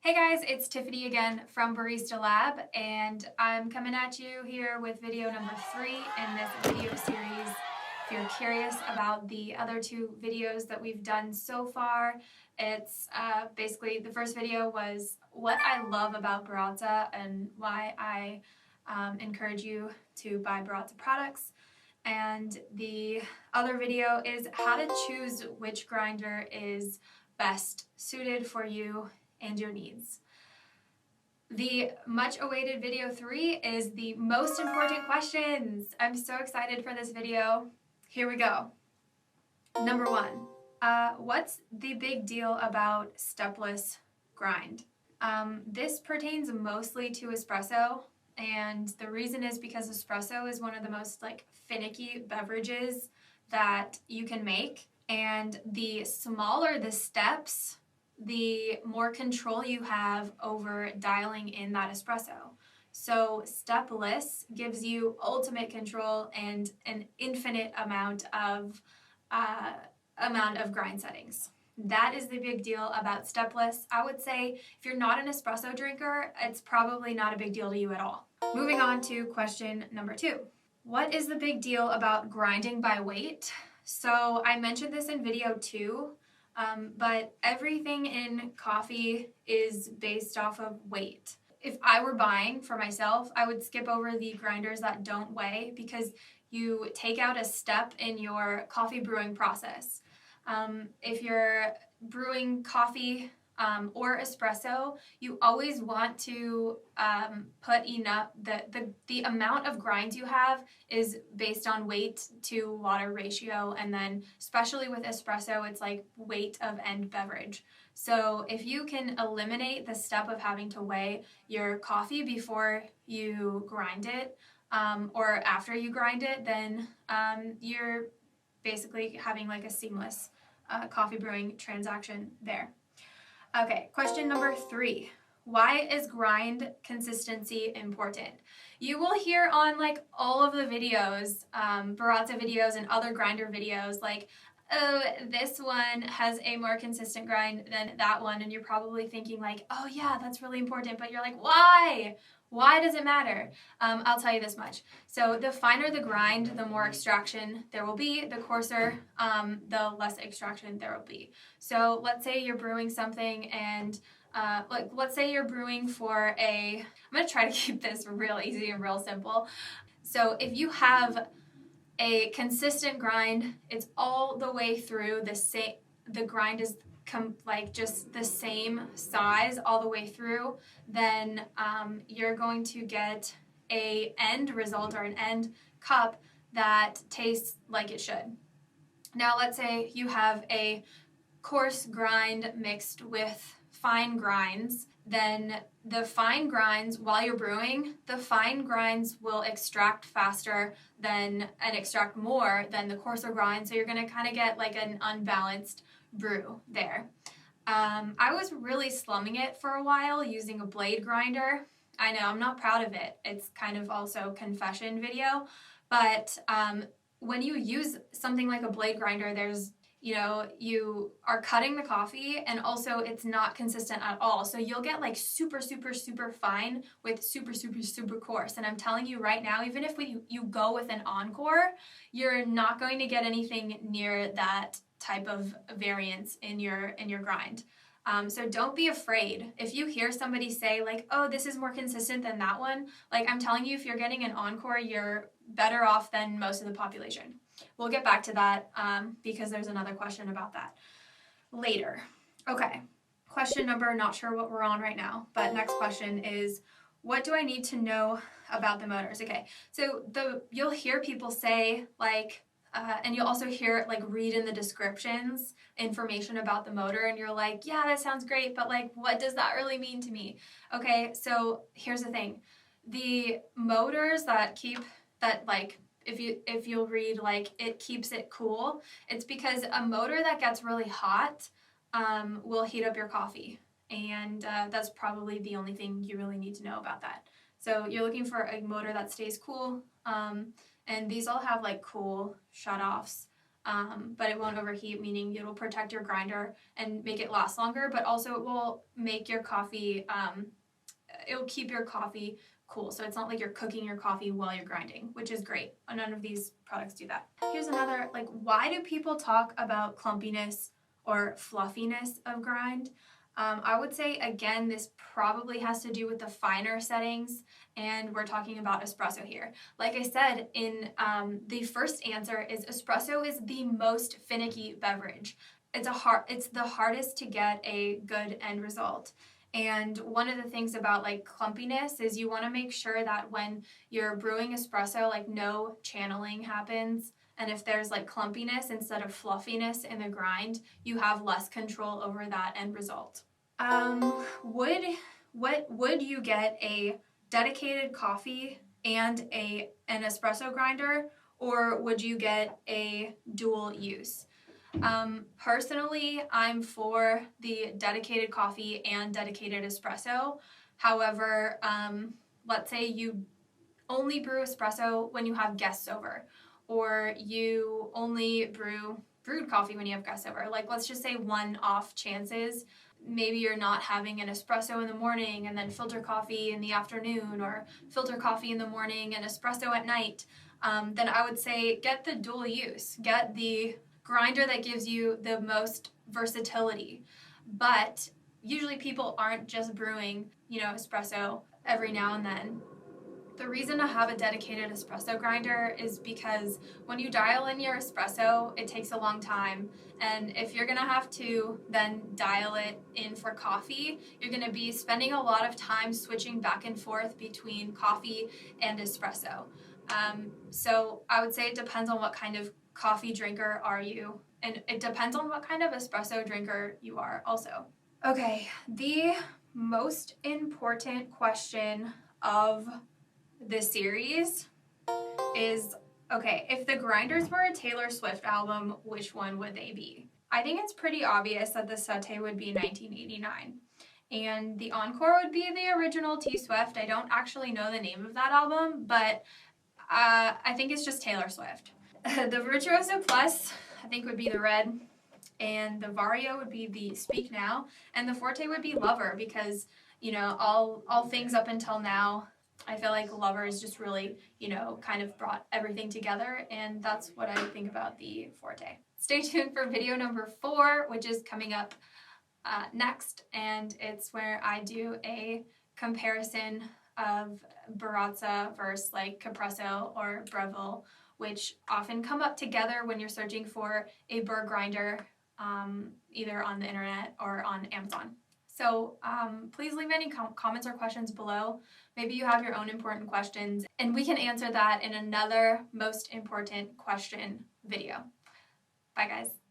Hey guys, it's Tiffany again from Barista Lab, and I'm coming at you here with video number 3 in this video series. If you're curious about the other 2 videos that we've done so far, it's basically the first video was what I love about Baratza and why I encourage you to buy Baratza products. And the other video is how to choose which grinder is best suited for you and your needs. The much awaited video 3 is the most important questions. I'm so excited for this video. Here we go. Number 1, what's the big deal about stepless grind? This pertains mostly to espresso, and the reason is because espresso is one of the most finicky beverages that you can make, and the smaller the steps, the more control you have over dialing in that espresso. So stepless gives you ultimate control and an infinite amount of grind settings. That is the big deal about stepless. I would say if you're not an espresso drinker, it's probably not a big deal to you at all. Moving on to question number 2. What is the big deal about grinding by weight? So I mentioned this in video 2. But everything in coffee is based off of weight. If I were buying for myself, I would skip over the grinders that don't weigh because you take out a step in your coffee brewing process. If you're brewing coffee or espresso, you always want to put enough, the amount of grinds you have is based on weight to water ratio, and then especially with espresso, it's like weight of end beverage. So if you can eliminate the step of having to weigh your coffee before you grind it or after you grind it, then you're basically having like a seamless coffee brewing transaction there. Okay, question number 3. Why is grind consistency important? You will hear on all of the videos, Baratza videos and other grinder videos, oh, this one has a more consistent grind than that one, and you're probably thinking oh yeah, that's really important, but you're like, why? Why does it matter? I'll tell you this much. So the finer the grind, the more extraction there will be. The coarser, the less extraction there will be. So let's say you're brewing something and let's say you're brewing for I'm going to try to keep this real easy and real simple. So if you have a consistent grind, it's all the way through the grind is just the same size all the way through, then you're going to get a end result or an end cup that tastes like it should. Now let's say you have a coarse grind mixed with fine grinds, then the fine grinds, while you're brewing, the fine grinds will extract faster and extract more than the coarser grinds, so you're going to kind of get an unbalanced brew there. I was really slumming it for a while using a blade grinder. I know, I'm not proud of it. It's kind of also confession video, but when you use something like a blade grinder, there's you are cutting the coffee, and also it's not consistent at all. So you'll get super, super, super fine with super, super, super coarse. And I'm telling you right now, even if you go with an encore, you're not going to get anything near that type of variance in your grind. So don't be afraid. If you hear somebody say oh, this is more consistent than that one, I'm telling you, if you're getting an encore, you're better off than most of the population. We'll get back to that because there's another question about that later. Okay, question number, not sure what we're on right now, but next question is, what do I need to know about the motors? Okay, so you'll hear people say and you'll also hear read in the descriptions information about the motor, and you're like, yeah, that sounds great, but what does that really mean to me? Okay, so here's the thing. The motors that if you'll read it keeps it cool, it's because a motor that gets really hot will heat up your coffee, and that's probably the only thing you really need to know about that. So you're looking for a motor that stays cool, and these all have cool shutoffs but it won't overheat, meaning it'll protect your grinder and make it last longer, but also it will make your coffee, it'll keep your coffee cool. So it's not like you're cooking your coffee while you're grinding, which is great. None of these products do that. Here's another, like, why do people talk about clumpiness or fluffiness of grind? I would say, again, this probably has to do with the finer settings, and we're talking about espresso here. Like I said, in the first answer is espresso is the most finicky beverage. It's the hardest to get a good end result. And one of the things about like clumpiness is you want to make sure that when you're brewing espresso, like no channeling happens. And if there's like clumpiness instead of fluffiness in the grind, you have less control over that end result. Would you get a dedicated coffee and an espresso grinder, or would you get a dual use? Personally, I'm for the dedicated coffee and dedicated espresso. However, let's say you only brew espresso when you have guests over, or you only brew brewed coffee when you have guests over. Like, let's just say one-off chances. Maybe you're not having an espresso in the morning and then filter coffee in the afternoon, or filter coffee in the morning and espresso at night. Then I would say get the dual use. Get the grinder that gives you the most versatility. But usually people aren't just brewing, espresso every now and then. The reason to have a dedicated espresso grinder is because when you dial in your espresso, it takes a long time. And if you're going to have to then dial it in for coffee, you're going to be spending a lot of time switching back and forth between coffee and espresso. So I would say it depends on what kind of coffee drinker are you, and it depends on what kind of espresso drinker you are also. Okay, the most important question of this series is, okay, if the grinders were a Taylor Swift album, which one would they be? I think it's pretty obvious that the Sauté would be 1989. And the Encore would be the original T Swift. I don't actually know the name of that album, but I think it's just Taylor Swift. The Virtuoso Plus, I think, would be the Red, and the Vario would be the Speak Now, and the Forte would be Lover, because, all things up until now, I feel like Lover is just really, kind of brought everything together, and that's what I think about the Forte. Stay tuned for video number 4, which is coming up next, and it's where I do a comparison of Baratza versus like Capresso or Breville, which often come up together when you're searching for a burr grinder, either on the internet or on Amazon. So please leave any comments or questions below. Maybe you have your own important questions, and we can answer that in another most important question video. Bye, guys.